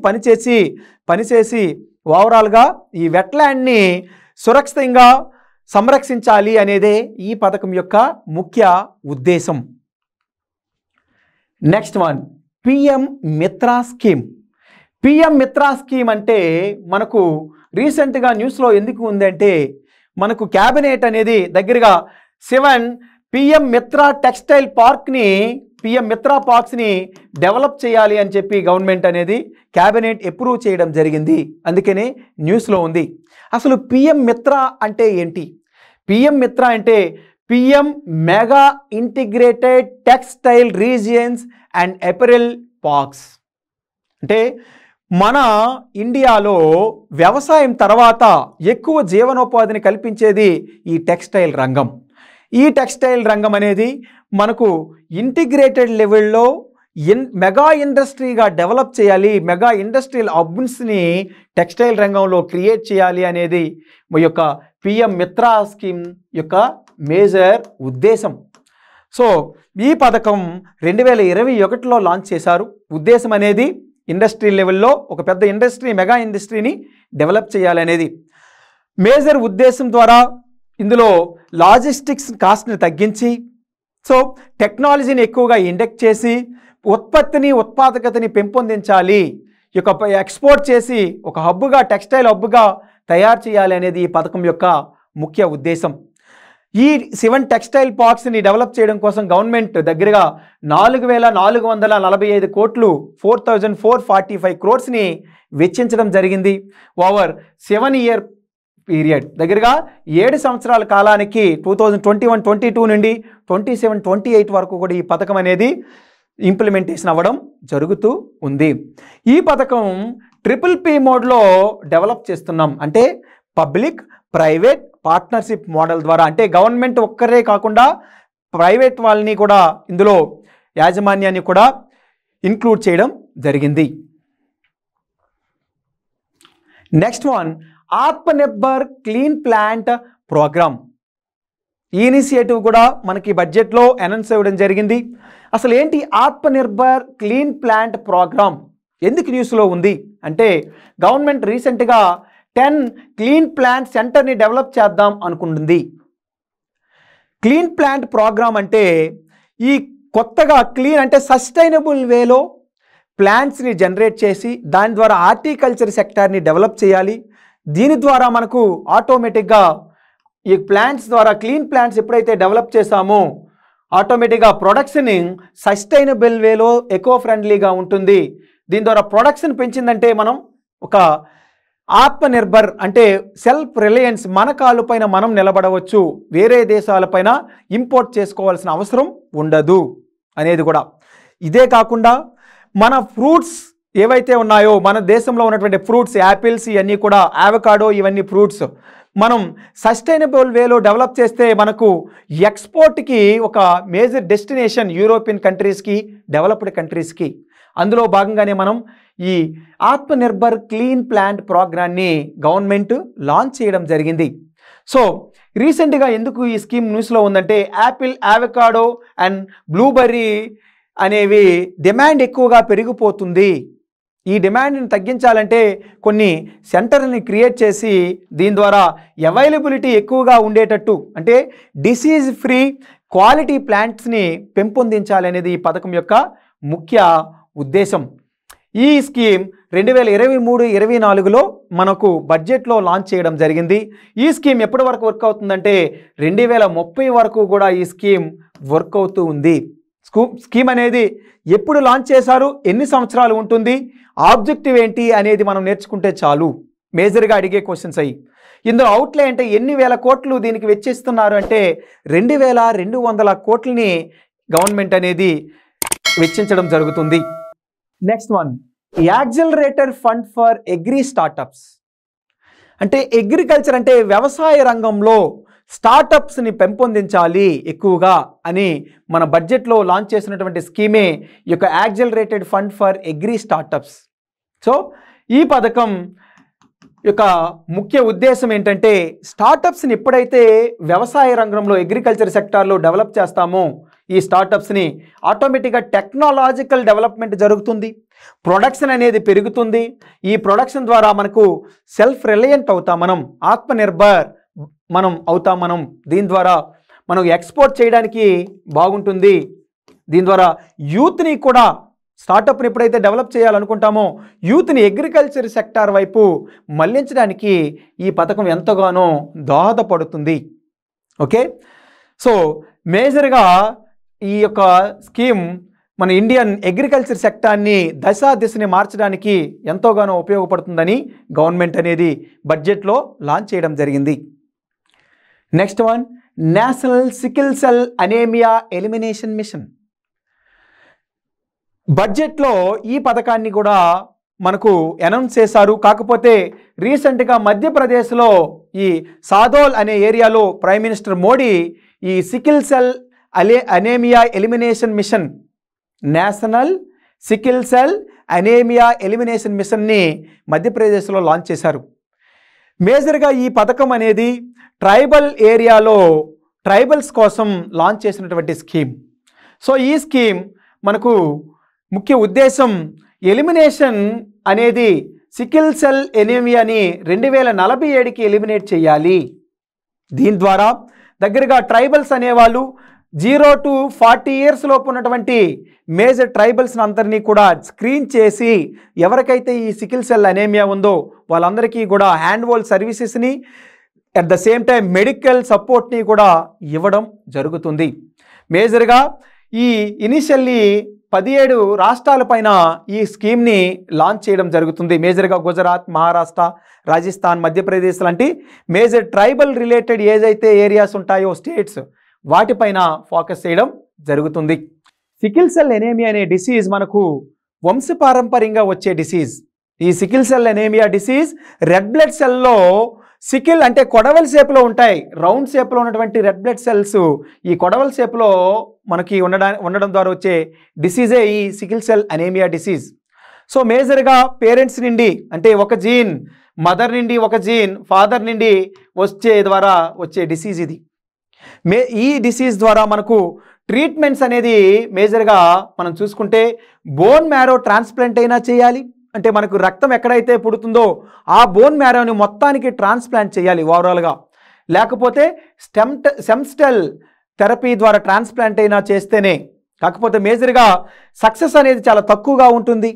పనిచేసి ఓవరాల్గా ఈ వెట్లాండ్ని సురక్షితంగా సంరక్షించాలి అనేదే ఈ పథకం యొక్క ముఖ్య ఉద్దేశం. Next one, PM Mitra scheme. PM Mitra scheme అంటే మనకు రీసెంట్గా న్యూస్లో ఎందుకు ఉందంటే, మనకు క్యాబినెట్ అనేది దగ్గరగా 7 PM మిత్రా టెక్స్టైల్ పార్క్ని, PM మిత్రా పార్క్స్ని డెవలప్ చేయాలి అని చెప్పి గవర్నమెంట్ అనేది క్యాబినెట్ అప్రూవ్ చేయడం జరిగింది. అందుకనే న్యూస్లో ఉంది. అసలు PM మిత్రా అంటే ఏంటి? PM మిత్రా అంటే PM mega integrated textile regions and apparel parks. అంటే మన ఇండియాలో వ్యవసాయం తర్వాత ఎక్కువ జీవనోపాధిని కల్పించేది ఈ టెక్స్టైల్ రంగం. ఈ టెక్స్టైల్ రంగం అనేది మనకు ఇంటిగ్రేటెడ్ లెవెల్లో మెగా ఇండస్ట్రీగా డెవలప్ చేయాలి, మెగా ఇండస్ట్రియల్ హబ్స్ని టెక్స్టైల్ రంగంలో క్రియేట్ చేయాలి అనేది మా యొక్క PM మిత్రా స్కీమ్ యొక్క మేజర్ ఉద్దేశం. సో ఈ పథకం 2021లో లాంచ్ చేశారు. ఉద్దేశం అనేది ఇండస్ట్రీ లెవెల్లో ఒక పెద్ద ఇండస్ట్రీ, మెగా ఇండస్ట్రీని డెవలప్ చేయాలనేది మేజర్ ఉద్దేశం. ద్వారా ఇందులో లాజిస్టిక్స్ కాస్ట్ని తగ్గించి, సో టెక్నాలజీని ఎక్కువగా ఇండెక్ట్ చేసి ఉత్పాదకతని పెంపొందించాలి, ఈ యొక్క ఎక్స్పోర్ట్ చేసి ఒక హబ్గా, టెక్స్టైల్ హబ్గా తయారు చేయాలి అనేది ఈ పథకం యొక్క ముఖ్య ఉద్దేశం. ఈ 7 టెక్స్టైల్ పార్క్స్ని డెవలప్ చేయడం కోసం గవర్నమెంట్ దగ్గరగా 4,445 కోట్లు 4,445 క్రోర్స్ని వెచ్చించడం జరిగింది. ఓవర్ 7 ఇయర్ పీరియడ్, దగ్గరగా 7 సంవత్సరాల కాలానికి 2021-22 నుండి 27-28 వరకు కూడా ఈ పథకం అనేది ఇంప్లిమెంటేషన్ అవ్వడం జరుగుతూ ఉంది. ఈ పథకం PPP మోడ్లో డెవలప్ చేస్తున్నాం. అంటే పబ్లిక్ ప్రైవేట్ పార్ట్నర్షిప్ మోడల్ ద్వారా, అంటే గవర్నమెంట్ ఒక్కరే కాకుండా ప్రైవేట్ వాళ్ళని కూడా ఇందులో యాజమాన్యాన్ని కూడా ఇంక్లూడ్ చేయడం జరిగింది. Next one, Atmanirbhar clean plant programme. ఈ ఇనిషియేటివ్ కూడా మనకి బడ్జెట్లో అనౌన్స్ అవ్వడం జరిగింది. అసలు ఏంటి ఆత్మనిర్భర్ క్లీన్ ప్లాంట్ ప్రోగ్రామ్, ఎందుకు న్యూస్లో ఉంది అంటే గవర్నమెంట్ రీసెంట్గా 10 క్లీన్ ప్లాంట్ సెంటర్ని డెవలప్ చేద్దాం అనుకుంటుంది. క్లీన్ ప్లాంట్ ప్రోగ్రామ్ అంటే ఈ కొత్తగా క్లీన్ అంటే సస్టైనబుల్ వేలో ప్లాంట్స్ని జనరేట్ చేసి దాని ద్వారా హార్టికల్చర్ సెక్టార్ని డెవలప్ చేయాలి. దీని ద్వారా మనకు ఆటోమేటిక్గా ఈ ప్లాంట్స్ ద్వారా క్లీన్ ప్లాంట్స్ ఎప్పుడైతే డెవలప్ చేసామో ఆటోమేటిక్గా ప్రొడక్షన్ సస్టైనబుల్ వేలో ఎకో ఫ్రెండ్లీగా ఉంటుంది. దీని ద్వారా ప్రొడక్షన్ పెంచిందంటే మనం ఒక ఆత్మనిర్భర్ అంటే సెల్ఫ్ రిలయన్స్, మన కాళ్ళపైన మనం నిలబడవచ్చు, వేరే దేశాలపైన ఇంపోర్ట్ చేసుకోవాల్సిన అవసరం ఉండదు అనేది కూడా. ఇదే కాకుండా మన ఫ్రూట్స్ ఏవైతే ఉన్నాయో మన దేశంలో ఉన్నటువంటి ఫ్రూట్స్, యాపిల్స్ ఇవన్నీ కూడా, అవకాడో ఇవన్నీ ఫ్రూట్స్ మనం సస్టైనబుల్ వేలో డెవలప్ చేస్తే మనకు ఎక్స్పోర్ట్కి ఒక మేజర్ డెస్టినేషన్ యూరోపియన్ కంట్రీస్కి, డెవలప్డ్ కంట్రీస్కి. అందులో భాగంగానే మనం ఈ ఆత్మనిర్భర్ క్లీన్ ప్లాంట్ ప్రోగ్రామ్ని గవర్నమెంట్ లాంచ్ చేయడం జరిగింది. సో రీసెంట్గా ఎందుకు ఈ స్కీమ్ న్యూస్లో ఉందంటే యాపిల్, అవకాడో అండ్ బ్లూబెర్రీ అనేవి డిమాండ్ ఎక్కువగా పెరిగిపోతుంది. ఈ డిమాండ్ని తగ్గించాలంటే కొన్ని సెంటర్ని క్రియేట్ చేసి దీని ద్వారా అవైలబిలిటీ ఎక్కువగా ఉండేటట్టు, అంటే డిసీజ్ ఫ్రీ క్వాలిటీ ప్లాంట్స్ని పెంపొందించాలనేది ఈ పథకం యొక్క ముఖ్య ఉద్దేశం. ఈ స్కీమ్ 2023-24లో మనకు బడ్జెట్లో లాంచ్ చేయడం జరిగింది. ఈ స్కీమ్ ఎప్పటి వరకు వర్క్ అవుతుందంటే 2030 వరకు కూడా ఈ స్కీమ్ వర్క్ అవుతూ ఉంది. స్కీమ్ అనేది ఎప్పుడు లాంచ్ చేశారు, ఎన్ని సంవత్సరాలు ఉంటుంది, ఆబ్జెక్టివ్ ఏంటి అనేది మనం నేర్చుకుంటే చాలు. మేజర్గా అడిగే క్వశ్చన్స్ అయ్యి ఇందులో అవుట్లే అంటే ఎన్ని వేల కోట్లు దీనికి వెచ్చిస్తున్నారు అంటే 2200 కోట్లని గవర్నమెంట్ అనేది వెచ్చించడం జరుగుతుంది. Next one, accelerator fund for agri startups. అంటే అగ్రికల్చర్ అంటే వ్యవసాయ రంగంలో స్టార్టప్స్ని పెంపొందించాలి ఎక్కువగా అని మన బడ్జెట్లో లాంచ్ చేసినటువంటి స్కీమే ఈ యొక్క accelerated fund for agri startups. So ఈ పథకం యొక్క ముఖ్య ఉద్దేశం ఏంటంటే స్టార్టప్స్ని ఎప్పుడైతే వ్యవసాయ రంగంలో అగ్రికల్చర్ సెక్టార్లో డెవలప్ చేస్తామో ఈ స్టార్టప్స్ని ఆటోమేటిక్గా టెక్నాలజికల్ డెవలప్మెంట్ జరుగుతుంది, ప్రొడక్షన్ అనేది పెరుగుతుంది. ఈ ప్రొడక్షన్ ద్వారా మనకు సెల్ఫ్ రిలయంట్ అవుతాం, మనం ఆత్మనిర్భర్ మనం అవుతాం. దీని ద్వారా మనం ఎక్స్పోర్ట్ చేయడానికి బాగుంటుంది. దీని ద్వారా యూత్ని కూడా స్టార్టప్ని ఎప్పుడైతే డెవలప్ చేయాలనుకుంటామో యూత్ని అగ్రికల్చర్ సెక్టార్ వైపు మళ్లించడానికి ఈ పథకం ఎంతగానో దోహదపడుతుంది. ఓకే, సో మేజర్గా ఈ యొక్క స్కీమ్ మన ఇండియన్ అగ్రికల్చర్ సెక్టార్ని దిశని మార్చడానికి ఎంతోగానో ఉపయోగపడుతుందని గవర్నమెంట్ అనేది బడ్జెట్లో లాంచ్ చేయడం జరిగింది. Next one, national sickle cell anaemia elimination mission. బడ్జెట్లో ఈ పథకాన్ని కూడా మనకు అనౌన్స్ చేశారు. కాకపోతే రీసెంట్గా మధ్యప్రదేశ్లో ఈ సాదోల్ అనే ఏరియాలో ప్రైమ్ మినిస్టర్ మోడీ ఈ sickle cell anaemia elimination mission, national sickle cell anaemia elimination మిషన్ని మధ్యప్రదేశ్లో లాంచ్ చేశారు. మేజర్గా ఈ పథకం అనేది ట్రైబల్ ఏరియాలో ట్రైబల్స్ కోసం లాంచ్ చేసినటువంటి స్కీమ్. సో ఈ స్కీమ్ మనకు ముఖ్య ఉద్దేశం ఎలిమినేషన్ అనేది సికిల్ సెల్ ఎనీమియాని 2047కి ఎలిమినేట్ చేయాలి. దీని ద్వారా దగ్గరగా ట్రైబల్స్ అనేవాళ్ళు 0 to 40 ఇయర్స్ లోపు ఉన్నటువంటి మేజర్ ట్రైబల్స్ అందరినీ కూడా స్క్రీన్ చేసి ఎవరికైతే ఈ సికిల్ సెల్ అనేమియా ఉందో వాళ్ళందరికీ కూడా హ్యాండ్ హోల్డ్ సర్వీసెస్ని at the same time medical సపోర్ట్ని కూడా ఇవ్వడం జరుగుతుంది. మేజర్గా ఈ ఇనిషియల్లీ 17 రాష్ట్రాలపైన ఈ స్కీమ్ని లాంచ్ చేయడం జరుగుతుంది. మేజర్గా గుజరాత్, మహారాష్ట్ర, రాజస్థాన్, మధ్యప్రదేశ్ లాంటి మేజర్ ట్రైబల్ రిలేటెడ్ ఏదైతే ఏరియాస్ ఉంటాయో స్టేట్స్ వాటిపైన ఫోకస్ చేయడం జరుగుతుంది. సికిల్ సెల్ ఎనేమియా అనే డిసీజ్ మనకు వంశపారంపర్యంగా వచ్చే డిసీజ్. ఈ sickle cell anaemia disease red blood సెల్లో సికిల్ అంటే కొడవల్ షేప్లో ఉంటాయి, రౌండ్ షేప్లో ఉన్నటువంటి రెడ్ బ్లడ్ సెల్స్ ఈ కొడవల్ షేప్లో మనకి ఉండడం ద్వారా వచ్చే డిసీజే ఈ sickle cell anaemia disease. So మేజర్గా పేరెంట్స్ నుండి అంటే ఒక జీన్, మదర్ నుండి ఒక జీన్, ఫాదర్ నుండి వచ్చే డిసీజ్ ఇది. ఈ డిసీజ్ ద్వారా మనకు ట్రీట్మెంట్స్ అనేది మేజర్గా మనం చూసుకుంటే బోన్ మ్యారో ట్రాన్స్ప్లాంట్ అయినా చేయాలి, అంటే మనకు రక్తం ఎక్కడైతే పుడుతుందో ఆ బోన్ మ్యారోని మొత్తానికి ట్రాన్స్ప్లాంట్ చేయాలి ఓవరాల్గా, లేకపోతే స్టెమ్ సెల్ థెరపీ ద్వారా ట్రాన్స్ప్లాంట్ అయినా చేస్తేనే. కాకపోతే మేజర్గా సక్సెస్ అనేది చాలా తక్కువగా ఉంటుంది.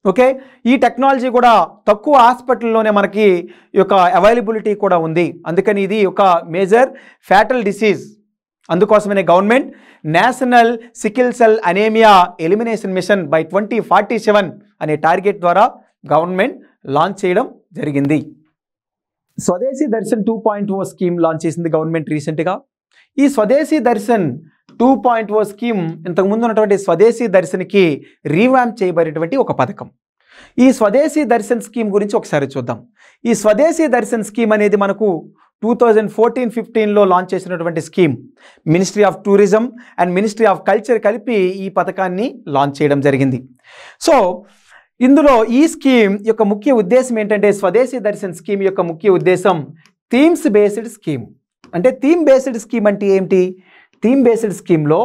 ఓకే, ఈ టెక్నాలజీ కూడా తక్కువ హాస్పిటల్లోనే మనకి ఈ యొక్క అవైలబిలిటీ కూడా ఉంది. అందుకని ఇది ఒక మేజర్ ఫ్యాటల్ డిసీజ్. అందుకోసమనే government national sickle cell anaemia elimination mission by 2047 అనే టార్గెట్ ద్వారా గవర్నమెంట్ లాంచ్ చేయడం జరిగింది. స్వదేశీ దర్శన్ 2.0 స్కీమ్ లాంచ్ చేసింది గవర్నమెంట్ రీసెంట్గా. ఈ స్వదేశీ దర్శన్ 2.0 స్కీమ్ ఇంతకుముందు ఉన్నటువంటి స్వదేశీ దర్శన్కి రీవాంప్ చేయబడినటువంటి ఒక పథకం. ఈ స్వదేశీ దర్శన్ స్కీమ్ గురించి ఒకసారి చూద్దాం. ఈ స్వదేశీ దర్శన్ స్కీమ్ అనేది మనకు 2014-15లో లాంచ్ చేసినటువంటి scheme. Ministry of tourism and ministry of culture కలిపి ఈ పథకాన్ని లాంచ్ చేయడం జరిగింది. సో ఇందులో ఈ స్కీమ్ యొక్క ముఖ్య ఉద్దేశం ఏంటంటే, స్వదేశీ దర్శన్ స్కీమ్ యొక్క ముఖ్య ఉద్దేశం థీమ్స్ బేస్డ్ స్కీమ్. అంటే థీమ్ బేస్డ్ స్కీమ్ అంటే ఏమిటి? థీమ్ బేస్డ్ స్కీమ్లో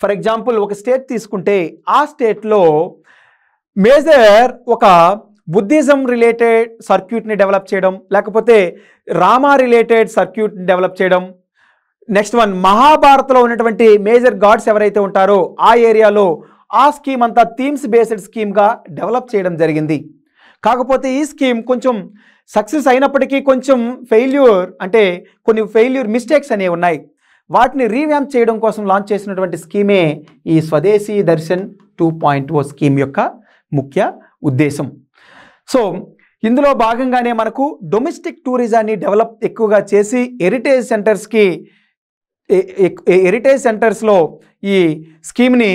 ఫర్ ఎగ్జాంపుల్ ఒక స్టేట్ తీసుకుంటే ఆ స్టేట్లో మేజర్ ఒక బుద్ధిజం రిలేటెడ్ సర్క్యూట్ని డెవలప్ చేయడం, లేకపోతే రామా రిలేటెడ్ సర్క్యూట్ని డెవలప్ చేయడం, నెక్స్ట్ వన్ మహాభారత్లో ఉన్నటువంటి మేజర్ గాడ్స్ ఎవరైతే ఉంటారో ఆ ఏరియాలో ఆ స్కీమ్ అంతా థీమ్స్ బేస్డ్ స్కీమ్గా డెవలప్ చేయడం జరిగింది. కాకపోతే ఈ స్కీమ్ కొంచెం సక్సెస్ అయినప్పటికీ కొంచెం కొన్ని ఫెయిల్యూర్ మిస్టేక్స్ అనేవి ఉన్నాయి. వాటిని రీవ్యాంప్ చేయడం కోసం లాంచ్ చేసినటువంటి స్కీమే ఈ స్వదేశీ దర్శన్ 2.0 స్కీమ్ యొక్క ముఖ్య ఉద్దేశం. సో ఇందులో భాగంగానే మనకు డొమెస్టిక్ టూరిజాన్ని డెవలప్ ఎక్కువగా చేసి హెరిటేజ్ సెంటర్స్లో ఈ స్కీమ్ని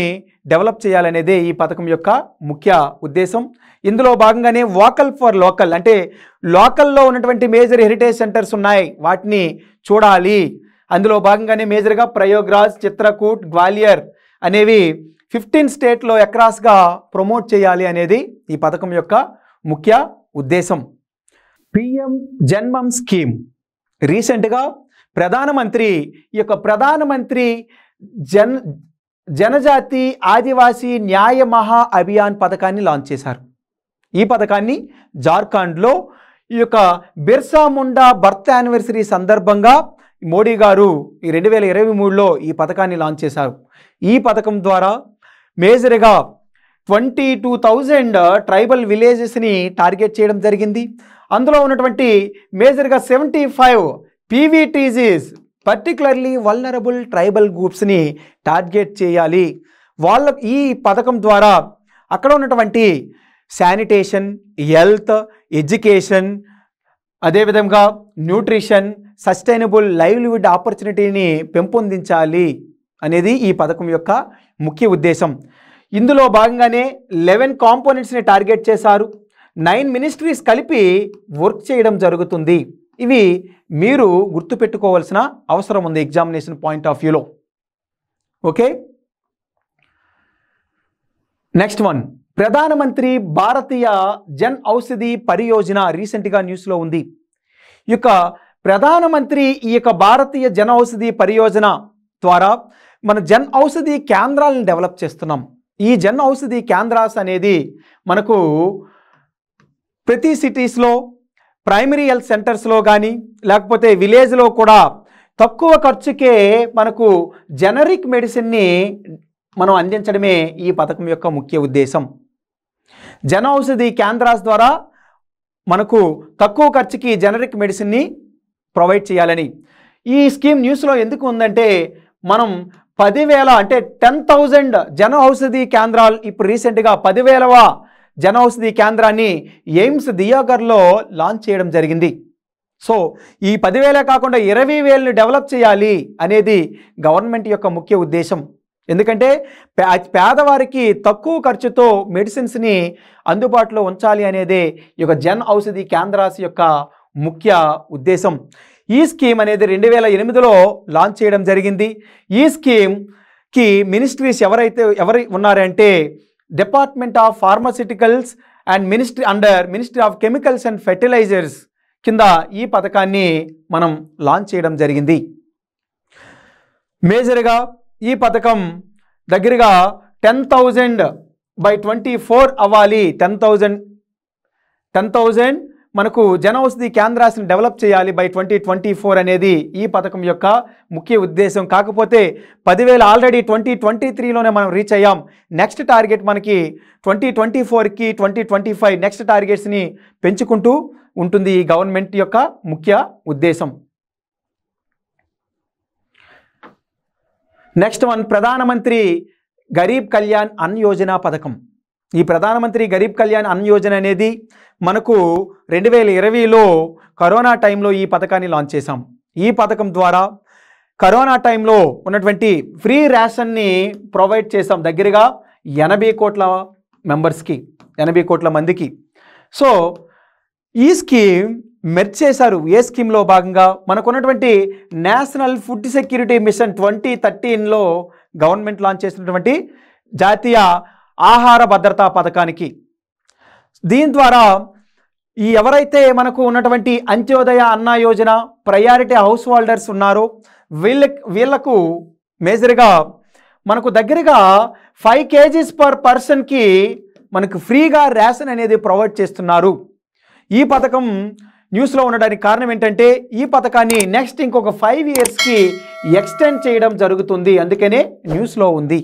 డెవలప్ చేయాలనేదే ఈ పథకం యొక్క ముఖ్య ఉద్దేశం. ఇందులో భాగంగానే వోకల్ ఫర్ లోకల్, అంటే లోకల్లో ఉన్నటువంటి మేజర్ హెరిటేజ్ సెంటర్స్ ఉన్నాయి, వాటిని చూడాలి. అందులో భాగంగానే మేజర్గా ప్రయోగ్రాజ్, చిత్రకూట్, గ్వాలియర్ అనేవి 15 స్టేట్లో అక్రాస్గా ప్రమోట్ చేయాలి అనేది ఈ పథకం యొక్క ముఖ్య ఉద్దేశం. పిఎం జన్మం స్కీమ్ రీసెంట్గా ప్రధానమంత్రి జనజాతి ఆదివాసీ న్యాయ మహా అభియాన్ పథకాన్ని లాంచ్ చేశారు. ఈ పథకాన్ని జార్ఖండ్లో ఈ యొక్క బిర్సా ముండా బర్త్ యానివర్సరీ సందర్భంగా మోడీ గారు ఈ 2023లో ఈ పథకాన్ని లాంచ్ చేశారు. ఈ పథకం ద్వారా మేజర్గా 22,000 ట్రైబల్ విలేజెస్ని టార్గెట్ చేయడం జరిగింది. అందులో ఉన్నటువంటి మేజర్గా 75 పీవీటీజీస్, పర్టికులర్లీ వల్నరబుల్ ట్రైబల్ గ్రూప్స్ని టార్గెట్ చేయాలి. ఈ పథకం ద్వారా అక్కడ ఉన్నటువంటి శానిటేషన్, హెల్త్, ఎడ్యుకేషన్, అదేవిధంగా న్యూట్రిషన్, సస్టైనబుల్ లైవ్లీవుడ్ ఆపర్చునిటీని పెంపొందించాలి అనేది ఈ పథకం యొక్క ముఖ్య ఉద్దేశం. ఇందులో భాగంగానే 11 కాంపోనెంట్స్ని టార్గెట్ చేశారు. 9 మినిస్ట్రీస్ కలిపి వర్క్ చేయడం జరుగుతుంది. ఇవి మీరు గుర్తుపెట్టుకోవాల్సిన అవసరం ఉంది ఎగ్జామినేషన్ పాయింట్ ఆఫ్ వ్యూలో. ఓకే, నెక్స్ట్ వన్, ప్రధానమంత్రి భారతీయ జన్ ఔషధి పరియోజన రీసెంట్గా న్యూస్లో ఉంది. ఈ యొక్క ప్రధానమంత్రి ఈ యొక్క భారతీయ జన ఔషధి పరియోజన ద్వారా మన జన్ ఔషధి కేంద్రాలను డెవలప్ చేస్తున్నాం. ఈ జన్ ఔషధి కేంద్రాస్ అనేది మనకు ప్రతి సిటీస్లో, ప్రైమరీ హెల్త్ సెంటర్స్లో కానీ లేకపోతే విలేజ్లో కూడా తక్కువ ఖర్చుకే మనకు జనరిక్ మెడిసిన్ని మనం అందించడమే ఈ పథకం యొక్క ముఖ్య ఉద్దేశం. జన ఔషధి కేంద్రాస్ ద్వారా మనకు తక్కువ ఖర్చుకి జనరిక్ మెడిసిన్ని ప్రొవైడ్ చేయాలని ఈ స్కీమ్ న్యూస్లో ఎందుకు ఉందంటే, మనం 10,000 అంటే 10,000 జన ఔషధి కేంద్రాలు, ఇప్పుడు రీసెంట్గా 10,000వ జన ఔషధి కేంద్రాన్ని ఎయిమ్స్ దియోగర్లో లాంచ్ చేయడం జరిగింది. సో ఈ 10,000 కాకుండా 20,000ని డెవలప్ చేయాలి అనేది గవర్నమెంట్ యొక్క ముఖ్య ఉద్దేశం. ఎందుకంటే పేదవారికి తక్కువ ఖర్చుతో మెడిసిన్స్ని అందుబాటులో ఉంచాలి అనేదే ఈ యొక్క జన్ ఔషధి కేంద్రాస్ యొక్క ముఖ్య ఉద్దేశం. ఈ స్కీమ్ అనేది 2008లో లాంచ్ చేయడం జరిగింది. ఈ స్కీమ్కి మినిస్ట్రీస్ ఎవరు ఉన్నారంటే department of pharmaceuticals and ministry of chemicals and fertilisers కింద ఈ పథకాన్ని మనం లాంచ్ చేయడం జరిగింది. మేజర్గా ఈ పథకం దగ్గరగా 10,000 by 24 అవ్వాలి. 10,000 మనకు జన ఔషధి కేంద్రాన్ని డెవలప్ చేయాలి by 2024 అనేది ఈ పథకం యొక్క ముఖ్య ఉద్దేశం. కాకపోతే 10,000 ఆల్రెడీ 2023లోనే మనం రీచ్ అయ్యాం. నెక్స్ట్ టార్గెట్ మనకి 2024కి 2025 నెక్స్ట్ టార్గెట్స్ని పెంచుకుంటూ ఉంటుంది ఈ గవర్నమెంట్ యొక్క ముఖ్య ఉద్దేశం. నెక్స్ట్ వన్, ప్రధానమంత్రి గరీబ్ కళ్యాణ్ అన్న యోజన పథకం. ఈ ప్రధానమంత్రి గరీబ్ కళ్యాణ్ అన్న యోజన అనేది మనకు 2020లో కరోనా టైంలో ఈ పథకాన్ని లాంచ్ చేశాం. ఈ పథకం ద్వారా కరోనా టైంలో ఉన్నటువంటి ఫ్రీ రేషన్ని ప్రొవైడ్ చేసాం దగ్గరగా 80 కోట్ల మెంబర్స్కి, 80 కోట్ల మందికి. సో ఈ స్కీమ్ మెర్జ్ చేశారు. ఏ స్కీమ్లో భాగంగా మనకున్నటువంటి నేషనల్ ఫుడ్ సెక్యూరిటీ మిషన్ 2013లో గవర్నమెంట్ లాంచ్ చేసినటువంటి జాతీయ ఆహార భద్రతా పథకానికి. దీని ద్వారా ఈ ఎవరైతే మనకు ఉన్నటువంటి అంత్యోదయ అన్న యోజన ప్రయారిటీ హౌస్ హోల్డర్స్ ఉన్నారో వీళ్ళకు మేజర్గా మనకు దగ్గరగా 5 kgs పర్ పర్సన్కి మనకు ఫ్రీగా రేషన్ అనేది ప్రొవైడ్ చేస్తున్నారు. ఈ పథకం న్యూస్లో ఉండడానికి కారణం ఏంటంటే ఈ పథకాన్ని నెక్స్ట్ ఇంకొక 5 yearsకి ఎక్స్టెండ్ చేయడం జరుగుతుంది, అందుకనే న్యూస్లో ఉంది.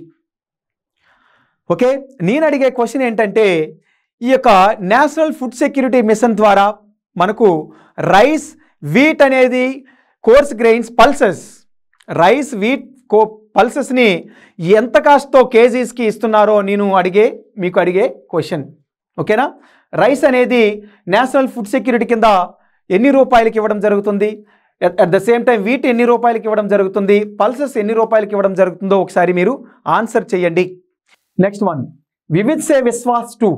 ఓకే, నేను అడిగే క్వశ్చన్ ఏంటంటే ఈ యొక్క నేషనల్ ఫుడ్ సెక్యూరిటీ మిషన్ ద్వారా మనకు రైస్, వీట్ అనేది coarse grains, pulses, rice, wheat, పల్సెస్ని ఎంత కాస్ట్తో కేజీస్కి ఇస్తున్నారో నేను మీకు అడిగే క్వశ్చన్. ఓకేనా, రైస్ అనేది నేషనల్ ఫుడ్ సెక్యూరిటీ కింద ఎన్ని రూపాయలకి ఇవ్వడం జరుగుతుంది, at the same time wheat ఎన్ని రూపాయలకి ఇవ్వడం జరుగుతుంది, పల్సెస్ ఎన్ని రూపాయలకి ఇవ్వడం జరుగుతుందో ఒకసారి మీరు ఆన్సర్ చేయండి. Next one, Vivad se Vishwas 2.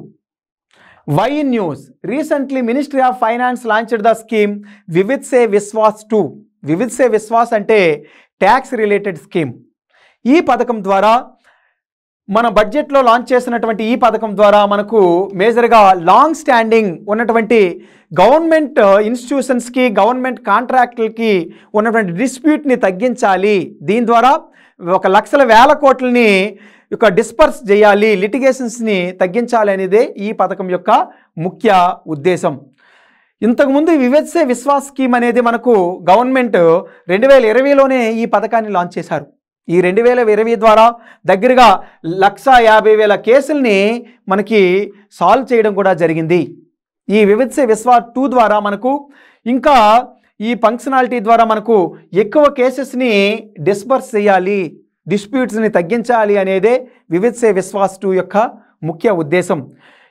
Why in news recently ministry of finance launched the scheme Vivad se Vishwas 2. Vivad se Vishwas అంటే ట్యాక్స్ రిలేటెడ్ స్కీమ్. ఈ పథకం ద్వారా మన బడ్జెట్లో లాంచ్ చేసినటువంటి ఈ పథకం ద్వారా మనకు మేజర్గా లాంగ్ స్టాండింగ్ ఉన్నటువంటి గవర్నమెంట్ ఇన్స్టిట్యూషన్స్కి, గవర్నమెంట్ కాంట్రాక్టులకి ఉన్నటువంటి డిస్ప్యూట్ని తగ్గించాలి. దీని ద్వారా 1,00,000 కోట్లని డిస్పర్స్ చేయాలి, లిటిగేషన్స్ని తగ్గించాలి అనేదే ఈ పథకం యొక్క ముఖ్య ఉద్దేశం. ఇంతకుముందు వివిధ్ సే విశ్వాస్ స్కీమ్ అనేది మనకు గవర్నమెంట్ 2020లోనే ఈ పథకాన్ని లాంచ్ చేశారు. ఈ 2020 ద్వారా దగ్గరగా 1,50,000 కేసుల్ని మనకి సాల్వ్ చేయడం కూడా జరిగింది. ఈ వివిధ్ సే విశ్వాస్ 2 ద్వారా మనకు ఇంకా ఈ ఫంక్షనాలిటీ ద్వారా మనకు ఎక్కువ కేసెస్ని డిస్పర్స్ చేయాలి, డిస్ప్యూట్స్ని తగ్గించాలి అనేదే వివిధ్ సే విశ్వాస్ 2 యొక్క ముఖ్య ఉద్దేశం.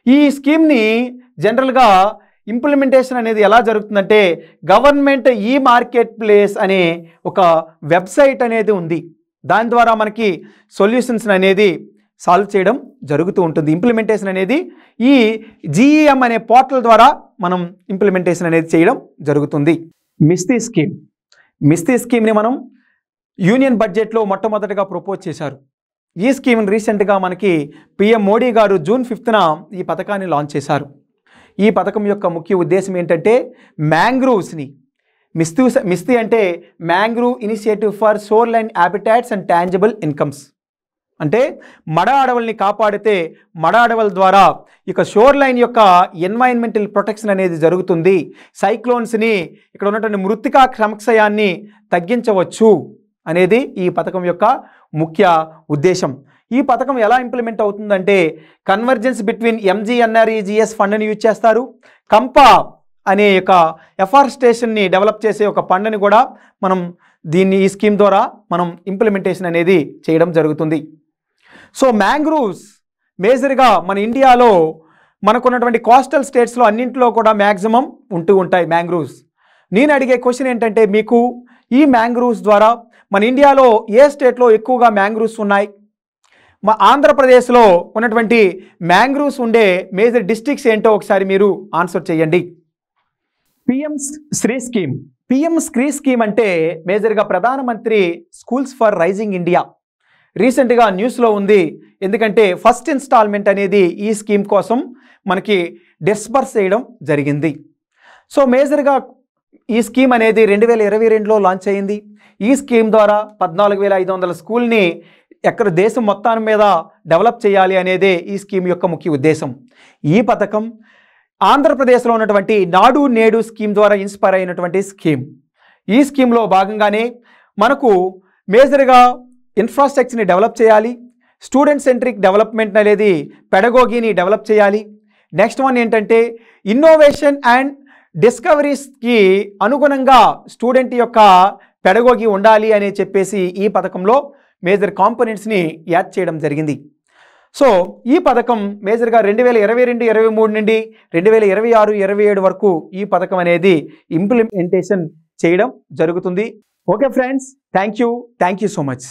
ఈ స్కీమ్ని జనరల్గా ఇంప్లిమెంటేషన్ అనేది ఎలా జరుగుతుందంటే గవర్నమెంట్ ఈ మార్కెట్ ప్లేస్ అనే ఒక వెబ్సైట్ అనేది ఉంది. దాని ద్వారా మనకి సొల్యూషన్స్ అనేది సాల్వ్ చేయడం జరుగుతూ ఉంటుంది. ఇంప్లిమెంటేషన్ అనేది ఈ GEM అనే పోర్టల్ ద్వారా మనం ఇంప్లిమెంటేషన్ అనేది చేయడం జరుగుతుంది. మిస్తీ స్కీమ్ని మనం యూనియన్ బడ్జెట్లో మొట్టమొదటిగా ప్రపోజ్ చేశారు. ఈ స్కీమ్ని రీసెంట్గా మనకి PM మోడీ గారు June 5న ఈ పథకాన్ని లాంచ్ చేశారు. ఈ పథకం యొక్క ముఖ్య ఉద్దేశం ఏంటంటే మ్యాంగ్రూవ్స్ని, మిస్తీ అంటే mangrove initiative for shore line habitats and tangible incomes. అంటే మడ అడవుల్ని కాపాడితే మడ అడవుల ద్వారా ఇక షోర్ లైన్ యొక్క ఎన్వైరన్మెంటల్ ప్రొటెక్షన్ అనేది జరుగుతుంది, సైక్లోన్స్ని, ఇక్కడ ఉన్నటువంటి మృత్తికా క్షమక్షయాన్ని తగ్గించవచ్చు అనేది ఈ పథకం యొక్క ముఖ్య ఉద్దేశం. ఈ పథకం ఎలా ఇంప్లిమెంట్ అవుతుందంటే కన్వర్జెన్స్ బిట్వీన్ MGNREGS ఫండ్ని యూజ్ చేస్తారు, కంపా అనే యొక్క ఎఫారెస్టేషన్ని డెవలప్ చేసే ఒక ఫండ్ని కూడా మనం ఈ స్కీమ్ ద్వారా మనం ఇంప్లిమెంటేషన్ అనేది చేయడం జరుగుతుంది. సో మ్యాంగ్రూవ్స్ మేజర్గా మన ఇండియాలో మనకున్నటువంటి కోస్టల్ స్టేట్స్లో అన్నింటిలో కూడా మ్యాక్సిమం ఉంటూ ఉంటాయి మ్యాంగ్రూవ్స్. నేను అడిగే క్వశ్చన్ ఏంటంటే మీకు ఈ మ్యాంగ్రూవ్స్ ద్వారా మన ఇండియాలో ఏ స్టేట్లో ఎక్కువగా మ్యాంగ్రూవ్స్ ఉన్నాయి, మా ఆంధ్రప్రదేశ్లో ఉన్నటువంటి మ్యాంగ్రూవ్స్ ఉండే మేజర్ డిస్ట్రిక్ట్స్ ఏంటో ఒకసారి మీరు ఆన్సర్ చేయండి. PM Shri scheme. PM Shri scheme అంటే మేజర్గా ప్రధానమంత్రి స్కూల్స్ ఫర్ రైజింగ్ ఇండియా. రీసెంట్గా న్యూస్లో ఉంది, ఎందుకంటే ఫస్ట్ ఇన్స్టాల్మెంట్ అనేది ఈ స్కీమ్ కోసం మనకి డిస్బర్స్ చేయడం జరిగింది. సో మేజర్గా ఈ స్కీమ్ అనేది 2022లో లాంచ్ అయింది. ఈ స్కీమ్ ద్వారా 14,500 స్కూల్ని దేశం మొత్తం మీద డెవలప్ చేయాలి అనేదే ఈ స్కీమ్ యొక్క ముఖ్య ఉద్దేశం. ఈ పథకం ఆంధ్రప్రదేశ్లో ఉన్నటువంటి నాడు నేడు స్కీమ్ ద్వారా ఇన్స్పైర్ అయినటువంటి స్కీమ్. ఈ స్కీమ్లో భాగంగానే మనకు మేజర్గా ఇన్ఫ్రాస్ట్రక్చర్ని డెవలప్ చేయాలి, స్టూడెంట్ సెంట్రిక్ డెవలప్మెంట్ అనేది పెడగోగీని డెవలప్ చేయాలి. నెక్స్ట్ వన్ ఏంటంటే ఇన్నోవేషన్ అండ్ డిస్కవరీస్కి అనుగుణంగా స్టూడెంట్ యొక్క పెడగోగి ఉండాలి అని చెప్పేసి ఈ పథకంలో మేజర్ కాంపోనెంట్స్ని యాడ్ చేయడం జరిగింది. సో ఈ పథకం మేజర్గా 2022-23 నుండి 2026-27 వరకు ఈ పథకం అనేది ఇంప్లిమెంటేషన్ చేయడం జరుగుతుంది. Okay friends, thank you so much.